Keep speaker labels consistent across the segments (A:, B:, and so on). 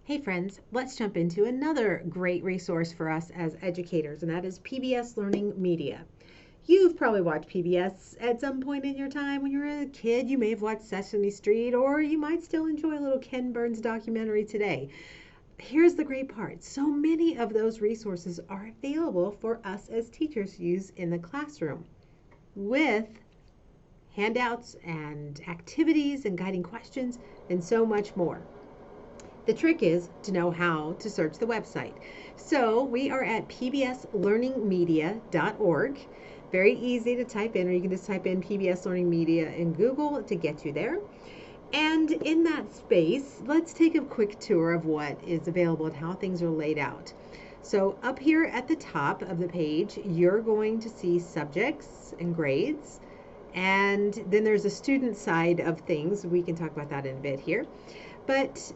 A: Hey friends, let's jump into another great resource for us as educators, and that is PBS Learning Media. You've probably watched PBS at some point in your time. When you were a kid, you may have watched Sesame Street, or you might still enjoy a little Ken Burns documentary today. Here's the great part. So many of those resources are available for us as teachers to use in the classroom with handouts and activities and guiding questions and so much more. The trick is to know how to search the website. So we are at pbslearningmedia.org. Very easy to type in, or you can just type in PBS Learning Media in Google to get you there. And in that space, let's take a quick tour of what is available and how things are laid out. So up here at the top of the page, you're going to see subjects and grades. And then there's a student side of things. We can talk about that in a bit here. But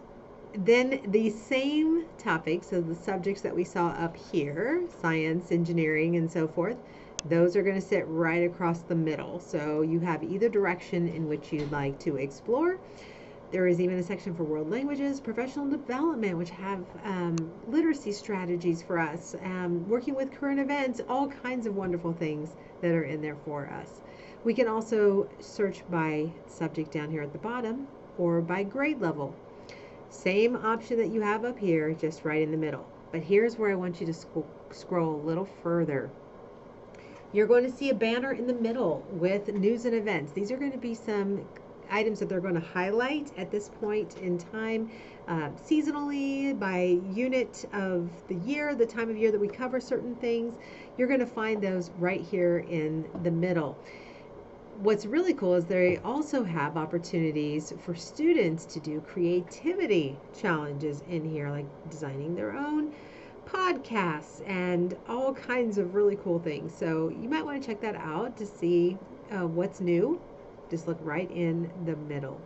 A: then the same topics, so the subjects that we saw up here, science, engineering, and so forth, those are going to sit right across the middle. So you have either direction in which you'd like to explore. There is even a section for world languages, professional development, which have literacy strategies for us, working with current events, all kinds of wonderful things that are in there for us. We can also search by subject down here at the bottom or by grade level. Same option that you have up here, just right in the middle. But here's where I want you to scroll a little further. You're going to see a banner in the middle with news and events. These are going to be some items that they're going to highlight at this point in time, seasonally, by unit of the year, the time of year that we cover certain things. You're going to find those right here in the middle. What's really cool is they also have opportunities for students to do creativity challenges in here, like designing their own podcasts and all kinds of really cool things. So you might want to check that out to see what's new. Just look right in the middle.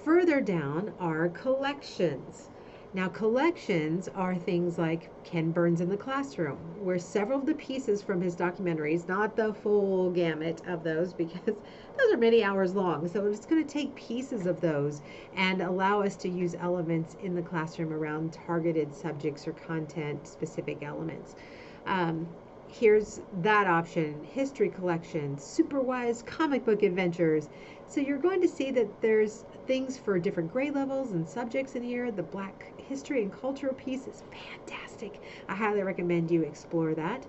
A: Further down are collections. Now, collections are things like Ken Burns in the Classroom, where several of the pieces from his documentaries, not the full gamut of those because those are many hours long, so it's going to take pieces of those and allow us to use elements in the classroom around targeted subjects or content specific elements. Here's that option, history collection, Superwise comic book adventures. So you're going to see that there's things for different grade levels and subjects in here. The Black history and cultural piece is fantastic. I highly recommend you explore that.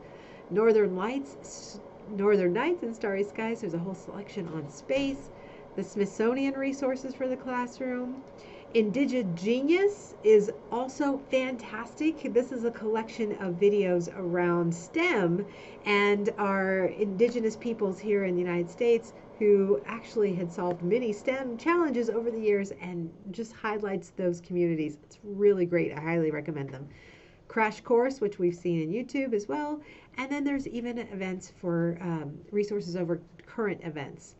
A: Northern Nights and Starry Skies, there's a whole selection on space. The Smithsonian resources for the classroom. Indigigenius is also fantastic. This is a collection of videos around STEM and our indigenous peoples here in the United States who actually had solved many STEM challenges over the years and just highlights those communities. It's really great. I highly recommend them. Crash Course, which we've seen in YouTube as well. And then there's even events for resources over current events.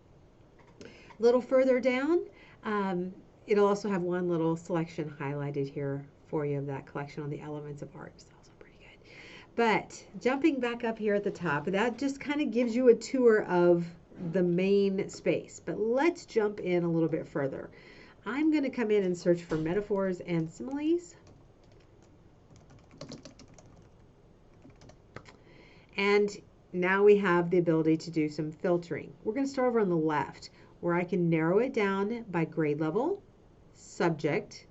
A: A little further down, it'll also have one little selection highlighted here for you of that collection on the elements of art. It's also pretty good. But jumping back up here at the top, that just kind of gives you a tour of the main space. But let's jump in a little bit further. I'm going to come in and search for metaphors and similes. And now we have the ability to do some filtering. We're going to start over on the left where I can narrow it down by grade level, subject,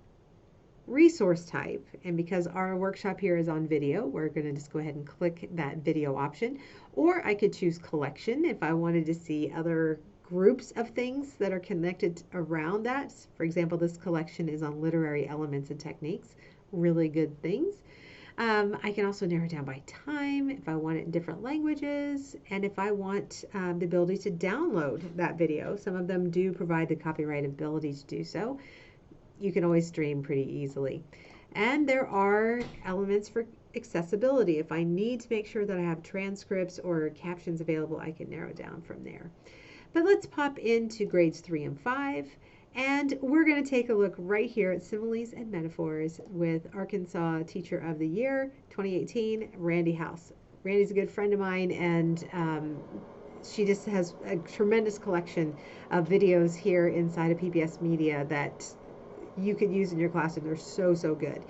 A: resource type, and because our workshop here is on video, we're going to just go ahead and click that video option. Or I could choose collection if I wanted to see other groups of things that are connected around that. For example, this collection is on literary elements and techniques, really good things. I can also narrow it down by time if I want it in different languages, and if I want the ability to download that video. Some of them do provide the copyright ability to do so. You can always stream pretty easily. And there are elements for accessibility. If I need to make sure that I have transcripts or captions available, I can narrow down from there. But let's pop into grades 3 and 5. And we're going to take a look right here at similes and metaphors with Arkansas Teacher of the Year 2018, Randy House. Randy's a good friend of mine, and she just has a tremendous collection of videos here inside of PBS Media that you could use in your classroom. They're so, so good.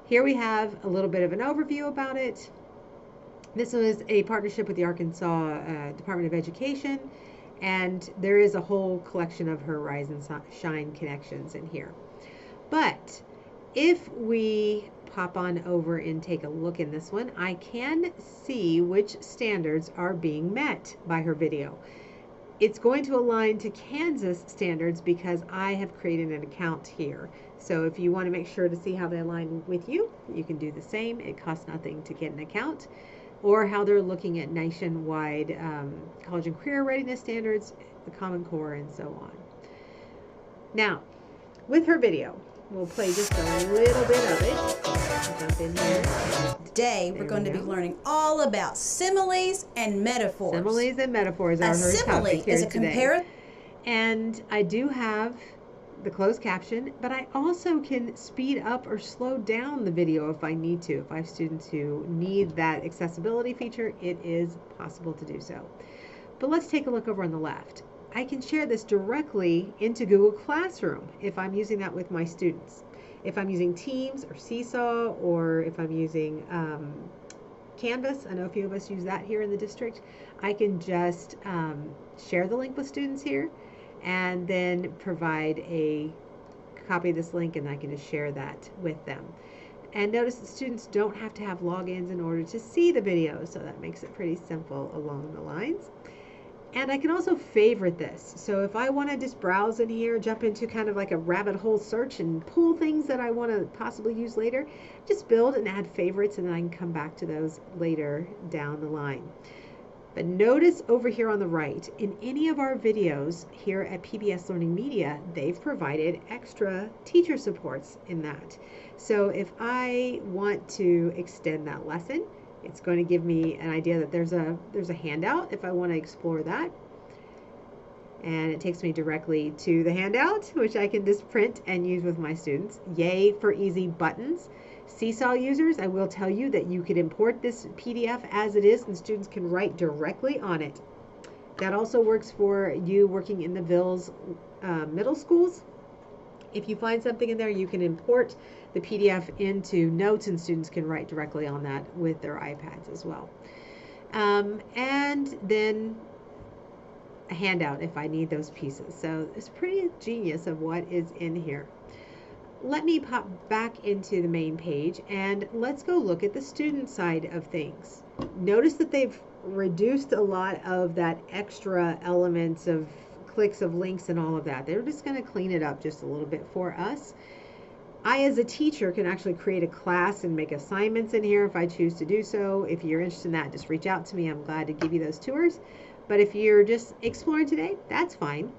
A: Here we have a little bit of an overview about it. This was a partnership with the Arkansas Department of Education, and there is a whole collection of her Rise and Shine connections in here. But if we pop on over and take a look in this one, I can see which standards are being met by her video. It's going to align to Kansas standards because I have created an account here. So if you want to make sure to see how they align with you, you can do the same. It costs nothing to get an account. Or how they're looking at nationwide college and career readiness standards, the Common Core, and so on. Now, with her video, we'll play just a little bit of it. Jump in here.
B: Today, we're going to be learning all about similes and metaphors.
A: Similes and metaphors are her topic here today. And I do have the closed caption, but I also can speed up or slow down the video if I need to. If I have students who need that accessibility feature, it is possible to do so. But let's take a look over on the left. I can share this directly into Google Classroom if I'm using that with my students. If I'm using Teams or Seesaw, or if I'm using Canvas, I know a few of us use that here in the district, I can just share the link with students here and then provide a copy of this link, and I can just share that with them. And notice that students don't have to have logins in order to see the video, so that makes it pretty simple along the lines. And I can also favorite this. So if I want to just browse in here, jump into kind of like a rabbit hole search and pull things that I want to possibly use later, just build and add favorites, and then I can come back to those later down the line. But notice over here on the right, in any of our videos here at PBS Learning Media, they've provided extra teacher supports in that. So if I want to extend that lesson, it's going to give me an idea that there's a handout if I want to explore that. And it takes me directly to the handout, which I can just print and use with my students. Yay for easy buttons. Seesaw users, I will tell you that you could import this PDF as it is, and students can write directly on it. That also works for you working in the Vills middle schools. If you find something in there, you can import the PDF into notes, and students can write directly on that with their iPads as well. And then a handout if I need those pieces. So it's pretty genius of what is in here. Let me pop back into the main page and let's go look at the student side of things. Notice that they've reduced a lot of that extra elements of clicks of links and all of that. They're just going to clean it up just a little bit for us. I, as a teacher, can actually create a class and make assignments in here if I choose to do so. If you're interested in that, just reach out to me. I'm glad to give you those tours. But if you're just exploring today, that's fine.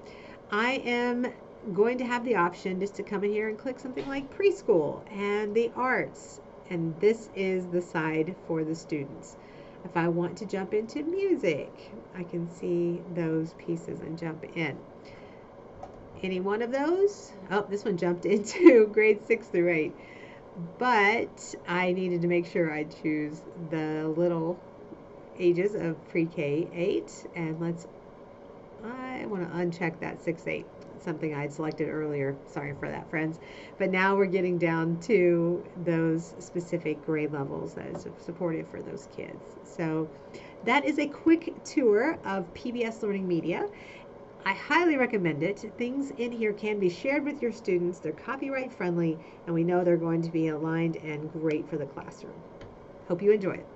A: I am going to have the option just to come in here and click something like preschool and the arts, and this is the side for the students. If I want to jump into music, I can see those pieces and jump in. Any one of those? Oh, this one jumped into grade 6 through 8, but I needed to make sure I choose the little ages of pre-K 8, and I want to uncheck that 6-8. Something I had selected earlier. Sorry for that, friends. But now we're getting down to those specific grade levels that is supportive for those kids. So that is a quick tour of PBS Learning Media. I highly recommend it. Things in here can be shared with your students. They're copyright friendly, and we know they're going to be aligned and great for the classroom. Hope you enjoy it.